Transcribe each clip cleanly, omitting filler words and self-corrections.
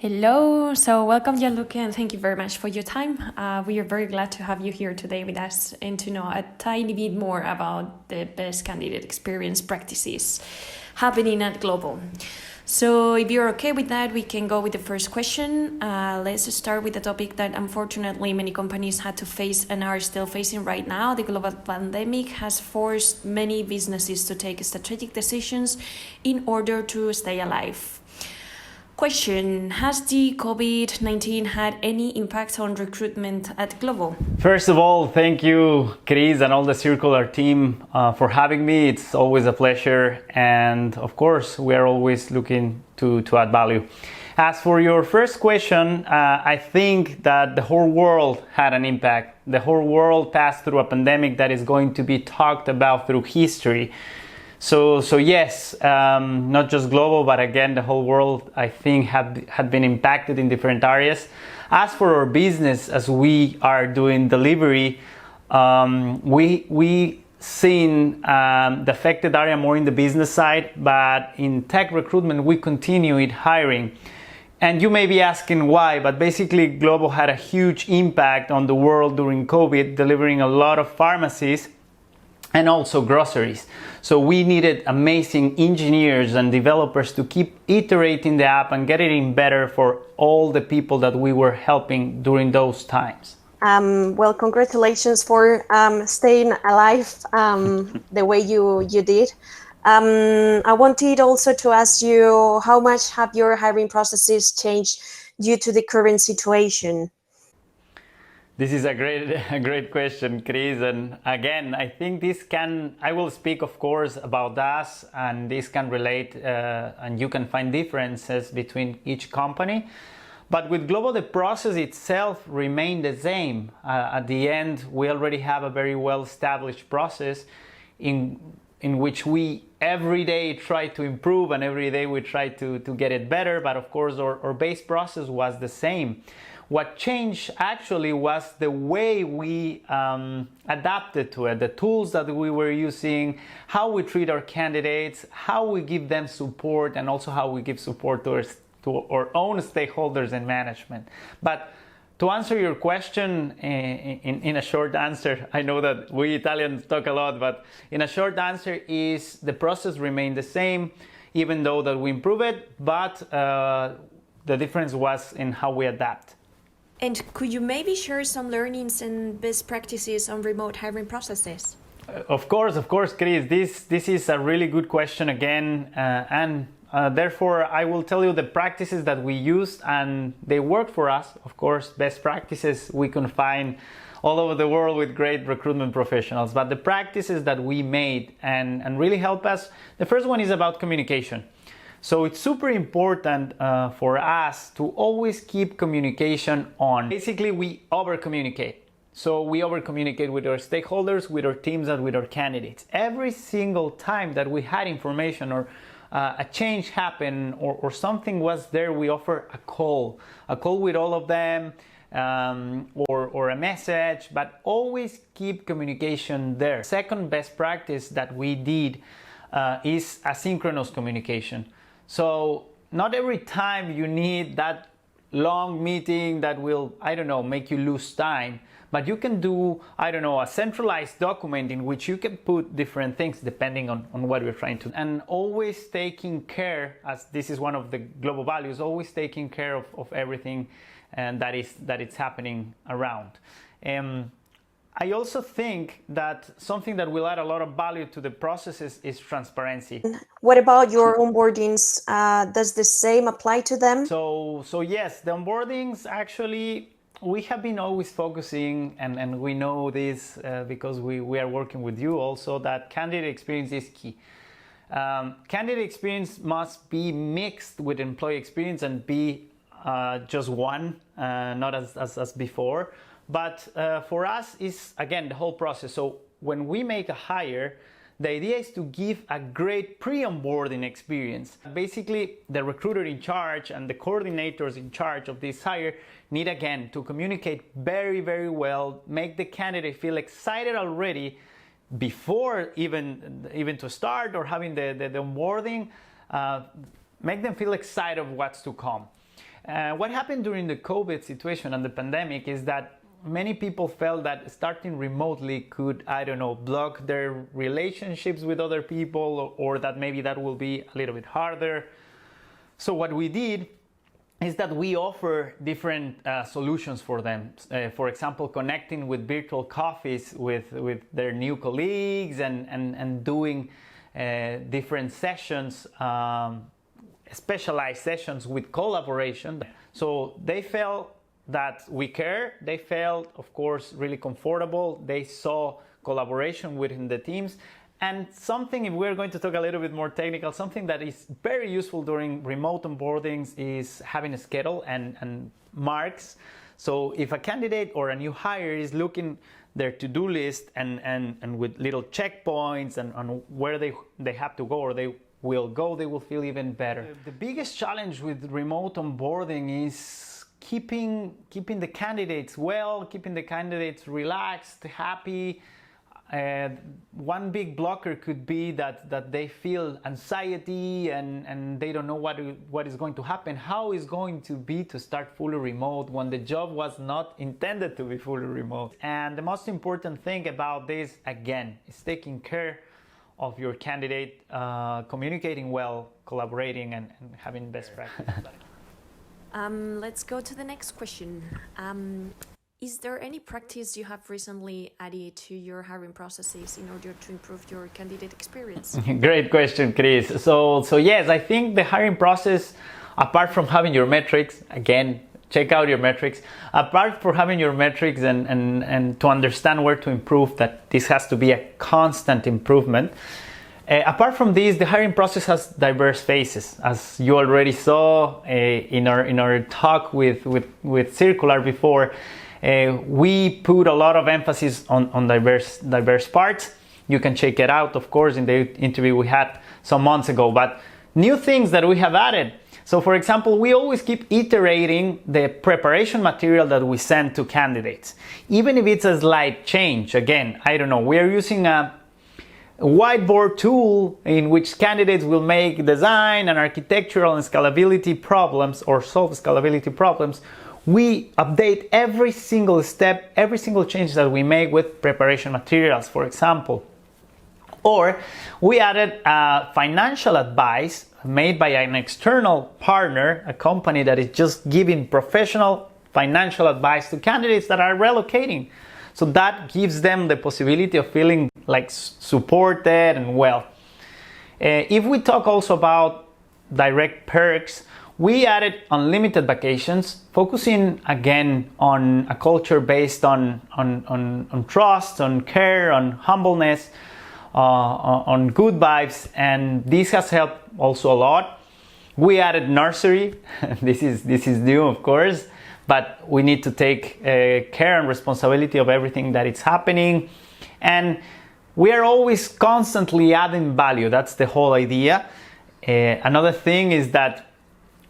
Hello, so welcome Gianluca and thank you very much for your time. We are very glad to have you here today with us and to know a tiny bit more about the best candidate experience practices happening at Glovo. So if you're okay with that, we can go with the first question. Let's start with the topic that unfortunately many companies had to face and are still facing right now. The global pandemic has forced many businesses to take strategic decisions in order to stay alive. Question: has the COVID-19 had any impact on recruitment at Glovo? First of all, thank you, Chris, and all the Circular team for having me. It's always a pleasure. And of course, we are always looking to add value. As for your first question, I think that the whole world had an impact. The whole world passed through a pandemic that is going to be talked about through history. So yes, not just Glovo, but again, the whole world, I think, had been impacted in different areas. As for our business, as we are doing delivery, we seen the affected area more in the business side, but in tech recruitment, we continue it hiring. And you may be asking why, but basically Glovo had a huge impact on the world during COVID, delivering a lot of pharmacies and also groceries. So we needed amazing engineers and developers to keep iterating the app and getting it better for all the people that we were helping during those times. Well, congratulations for staying alive the way you did. I wanted also to ask you, how much have your hiring processes changed due to the current situation? This is a great question, Chris. And again, I think I will speak, of course, about us, and this can relate, and you can find differences between each company. But with Glovo, the process itself remained the same. At the end, we already have a very well-established process in which we every day try to improve, and every day we try to get it better. But of course, our base process was the same. What changed actually was the way we adapted to it, the tools that we were using, how we treat our candidates, how we give them support, and also how we give support to our own stakeholders and management. But to answer your question in a short answer, I know that we Italians talk a lot, but in a short answer is the process remained the same, even though that we improve it, but the difference was in how we adapt. And could you maybe share some learnings and best practices on remote hiring processes? Of course, Chris. This is a really good question again, and therefore I will tell you the practices that we used and they work for us. Of course, best practices we can find all over the world with great recruitment professionals, but the practices that we made and really help us, the first one is about communication. So it's super important for us to always keep communication on. Basically, we over-communicate. So we over-communicate with our stakeholders, with our teams, and with our candidates. Every single time that we had information or a change happened or something was there, we offer a call with all of them, or a message, but always keep communication there. Second best practice that we did is asynchronous communication. So not every time you need that long meeting that will, make you lose time, but you can do, a centralized document in which you can put different things depending on what you're trying to. And always taking care, as this is one of the global values, always taking care of everything and that it's happening around. I also think that something that will add a lot of value to the processes is transparency. What about your onboardings? Does the same apply to them? So yes, the onboardings actually, we have been always focusing, and we know this because we are working with you also, that candidate experience is key. Candidate experience must be mixed with employee experience and be just one, not as before. But for us is, again, the whole process. So when we make a hire, the idea is to give a great pre-onboarding experience. Basically, the recruiter in charge and the coordinators in charge of this hire need, again, to communicate very, very well, make the candidate feel excited already before even to start or having the onboarding. make them feel excited of what's to come. What happened during the COVID situation and the pandemic is that many people felt that starting remotely could, block their relationships with other people, or that maybe that will be a little bit harder. So what we did is that we offer different solutions for them. For example, connecting with virtual coffees with their new colleagues and doing different sessions, specialized sessions with collaboration. So they felt that we care. They felt, of course, really comfortable. They saw collaboration within the teams. And something, if we're going to talk a little bit more technical, something that is very useful during remote onboardings is having a schedule and marks. So if a candidate or a new hire is looking their to-do list and with little checkpoints and on where they have to go or they will go, they will feel even better. The biggest challenge with remote onboarding is keeping the candidates well, keeping the candidates relaxed, happy. One big blocker could be that they feel anxiety and they don't know what is going to happen. How is going to be to start fully remote when the job was not intended to be fully remote? And the most important thing about this, again, is taking care of your candidate, communicating well, collaborating, and having best practices. Let's go to the next question. Is there any practice you have recently added to your hiring processes in order to improve your candidate experience? Great question, Chris. So yes, I think the hiring process, apart from having your metrics, again, check out your metrics. Apart from having your metrics and to understand where to improve, that this has to be a constant improvement. Apart from this, the hiring process has diverse phases. As you already saw in our talk with Circular before, we put a lot of emphasis on diverse parts. You can check it out, of course, in the interview we had some months ago. But new things that we have added. So, for example, we always keep iterating the preparation material that we send to candidates. Even if it's a slight change, again, we are using a whiteboard tool in which candidates will make design and architectural and scalability problems or solve scalability problems. We update every single step, every single change that we make with preparation materials, for example. Or we added financial advice made by an external partner, a company that is just giving professional financial advice to candidates that are relocating. So that gives them the possibility of feeling like supported and well. If we talk also about direct perks, we added unlimited vacations, focusing again on a culture based on trust, on care, on humbleness, on good vibes, and this has helped also a lot. We added nursery. This is new, of course, but we need to take care and responsibility of everything that is happening, and we are always constantly adding value. That's the whole idea. Another thing is that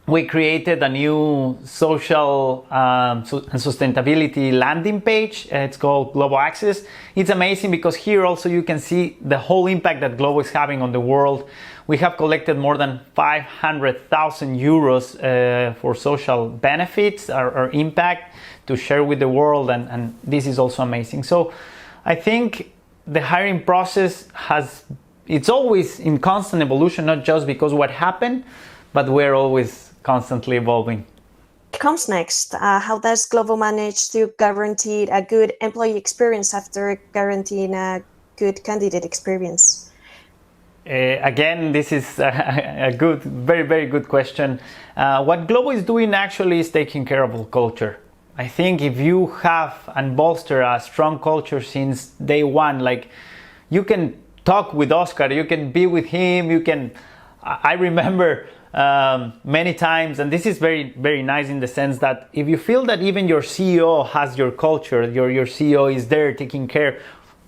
we created a new social and sustainability landing page. It's called Glovo Access. It's amazing because here also you can see the whole impact that Glovo is having on the world. We have collected more than 500,000 euros for social benefits or impact to share with the world, and this is also amazing. So I think the hiring process it's always in constant evolution, not just because what happened, but we're always constantly evolving. What comes next? How does Glovo manage to guarantee a good employee experience after guaranteeing a good candidate experience? Again, this is a good, very, very good question. What Glovo is doing actually is taking care of culture. I think if you have and bolster a strong culture since day one, like you can talk with Oscar, you can be with him, I remember many times, and this is very, very nice in the sense that if you feel that even your CEO has your culture, your CEO is there taking care,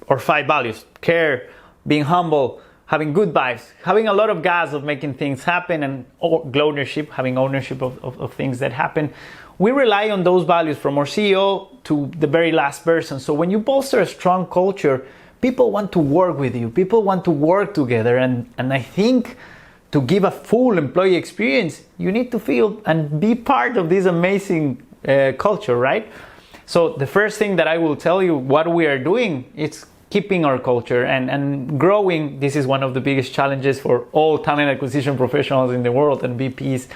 or 5 values: care, being humble, having good vibes, having a lot of gas of making things happen, and ownership, having ownership of things that happen. We rely on those values from our CEO to the very last person. So when you bolster a strong culture, people want to work with you, people want to work together, and I think to give a full employee experience, you need to feel and be part of this amazing culture, right? So the first thing that I will tell you what we are doing is keeping our culture and growing. This is one of the biggest challenges for all talent acquisition professionals in the world and VPs.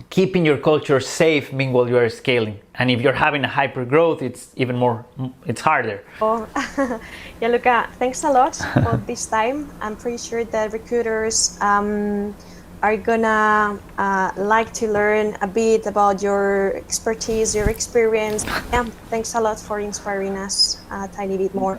Keeping your culture safe meanwhile you are scaling. And if you're having a hyper growth, it's even more, it's harder. Oh, Gianluca, thanks a lot for this time. I'm pretty sure that recruiters are gonna like to learn a bit about your expertise, your experience. Yeah, thanks a lot for inspiring us a tiny bit more.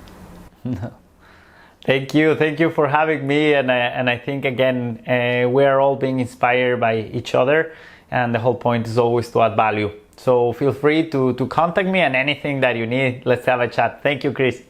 Thank you for having me, and I think again we are all being inspired by each other, and the whole point is always to add value. So feel free to contact me, and anything that you need, let's have a chat. Thank you, Chris.